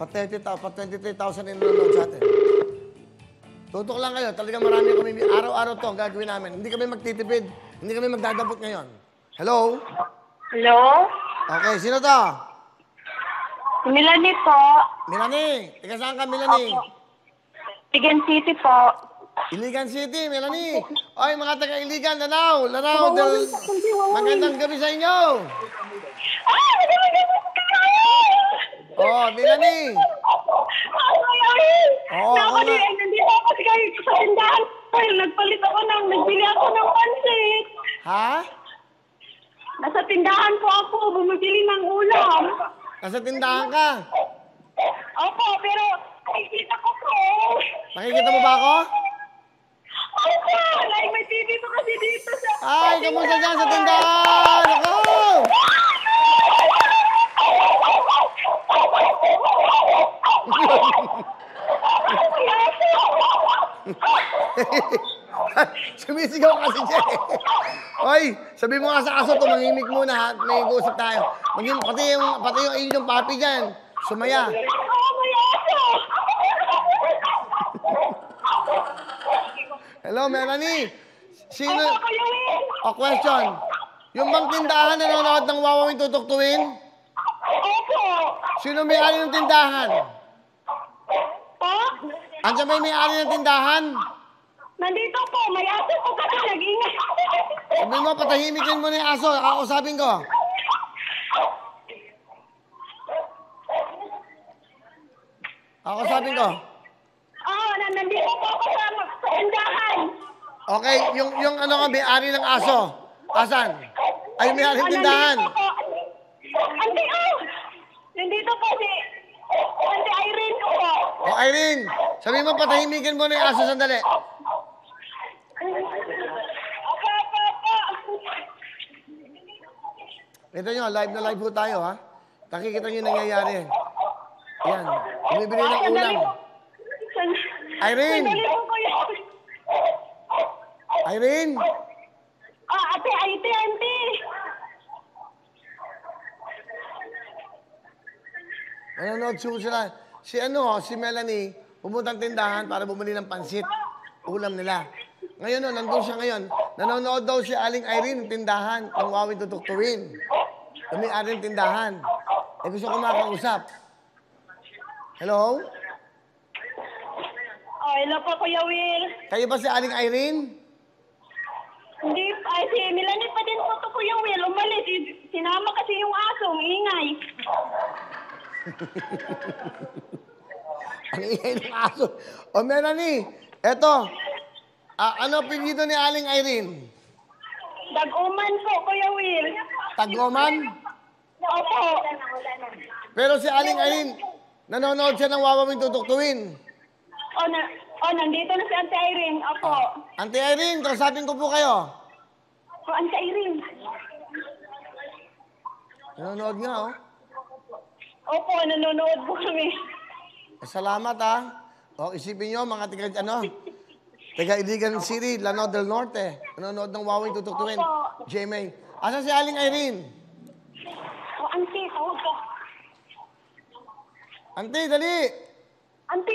Pa-23,000 in-load sa atin. Tutok lang kayo. Talagang marami kami. Araw-araw to ang gagawin namin. Hindi kami magtitipid. Hindi kami magdadabot ngayon. Hello? Hello? Okay, sino to? Melanie po. Melanie. Ika saan ka, Melanie? Iligan City po. Iligan City, Melanie. Oy, mga taga-Iligan, Lanao. Lanao, magandang gabi sa inyo. Ah! Magandang kayo! Oh, Melanie. Oo, ako nga. Nandito ako sa tindahan. Nagpalit ako nagbili ako ng pansit. Ha? Nasa tindahan po ako, bumibili ng ulam. Nasa tindahan ka? Opo, pero nakikita ko po. Nakikita mo ba ako? Opo, may TV ko kasi dito sa... Ay, kamusta dyan sa tindahan? Ako! Sumisigaw kasi dyan eh. Oy, sabi mo nga sa aso, tumangimik muna ha. May usap tayo. Pati yung inyong papi dyan. Sumaya. Hello, Melanie. Sino? O, question. Yung bang tindahan nanonood ng Wawawing Tutuktuin? Opo. Sino may-ari ng tindahan? Po? Andiyan ba yung may-ari ng tindahan? Nandito po, may aso po kasi nag-ingay. Sabi mo, patahimikin mo na yung aso. Kakausapin ko. Kakausapin ko. Oo, nandito po ako sa tindahan. Okay, yung ano nga, may-ari ng aso. Asan? Ay, may-ari ng tindahan. Ante, nandito po si Ante Irene ko po. O, Irene, sabi mo, patahimikin mo na yung aso sandali. Ito nyo, live na live po tayo, ha? Nakikita nyo yung nangyayari. Yan, bumibili ng ulam. Irene! Irene! Ate, Ante. Nanonood sila. Si Melanie, pumunta ang tindahan para bumili ng pansit. Ulam nila. Ngayon, nandun siya ngayon. Nanonood daw si Aling Irene ng tindahan ng Wawing Tutuktuin. Kami aring tindahan. Gusto ko makausap. Hello? Hello po, Kuya Will. Kayo ba si Aling Irene? Hindi, si Melanie pa din po to, Kuya Will. Umalis. Sinama kasi yung aso, ingay. Ang ingay ng aso. O, Melanie, eto. Ano apelyido ni Aling Irene? Dag-uman po, Kuya Will. Tagoman? Opo. Pero si Aling Irene, nanonood siya ng Wawawing Tutuktuin. Nandito na si Ante Irene. Opo. Ante Irene, kausapin ko po kayo. Ante Irene. Nanonood nga, oh. Opo, nanonood po kami. Salamat, ha. O, isipin nyo, mga taga Iligan City, Lanao del Norte. Nanonood ng Wawawing Tutuktuin. GMA. Asan si Aling Irene? Ante, tawag ka. Ante, dali. Ante,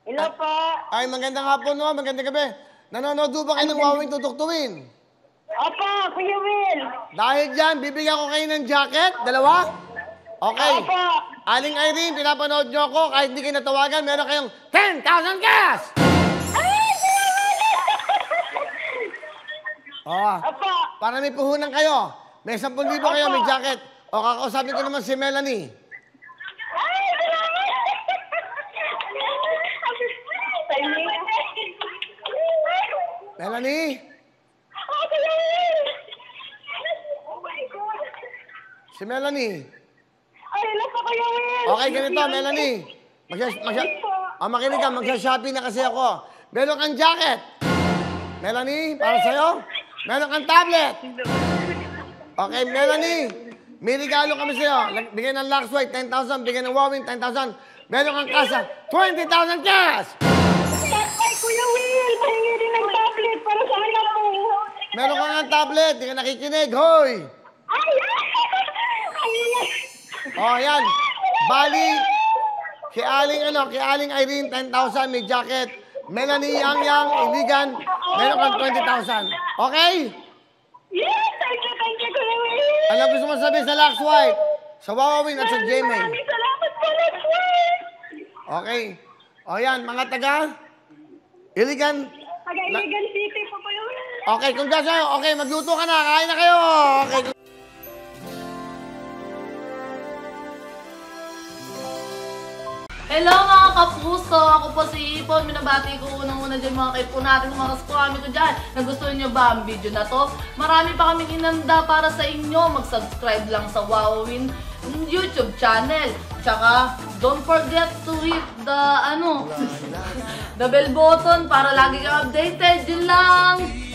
Hello po. Ay, magandang hapon, no? Magandang gabi. Nanonood ba kayo ng Wawawing Tutuktuin? Opo, Kuya Will. Dahil dyan, bibigyan ko kayo ng jacket. Dalawa? Okay. Opo. Aling Irene, pinapanood nyo ako. Kahit hindi kayo natawagan, meron kayong 10,000 cash! Opo. Para may puhunan kayo. May 10,000 kayo, may jacket. O, kakausapin ko naman si Melanie. Ay, salamat. Melanie? Si Melanie. Ay, hello po, Kuya Will. Okay, ganito, Melanie. Makinig ka, magsha-shopping na kasi ako. Meron kang jacket. Melanie, para sa'yo. Meron kang tablet. Okay, Melanie. May regalo kami sa'yo. Bigyan ng Lux White, 10,000. Bigyan ng Wawing, 10,000. Meron kang kasa, 20,000 cash! Ay, Kuya Will, pahingi din ng tablet para sa anak ko. Meron kang tablet, di ka nakikinig, hoy! Ay, ay! Oh, yan. Bali, kay Aling Irene, 10,000, may jacket. Melanie Yang, Iligan, meron kang 20,000. Okay? Yes, thank you, Kuya Will. Ano gusto mo sabihin sa Lux White? Sa Wawawin at sa Jemay? Maraming salamat po, Lux White. Okay. O yan, mga taga? Iligan. Taga-Iligan City po, Kuya Will. Okay, kung gusto nyo, okay, magluto ka na, kain na kayo. Okay. Hello mga kapuso! Ako po si Ipon. Minabati ko unang-una dyan mga kaipo natin, mga kaskwami ko dyan. Nagustuhan nyo ba ang video na to? Marami pa kaming inanda para sa inyo. Mag-subscribe lang sa Wowin YouTube channel. Tsaka, don't forget to hit the, the bell button para lagi kang updated. Yun lang!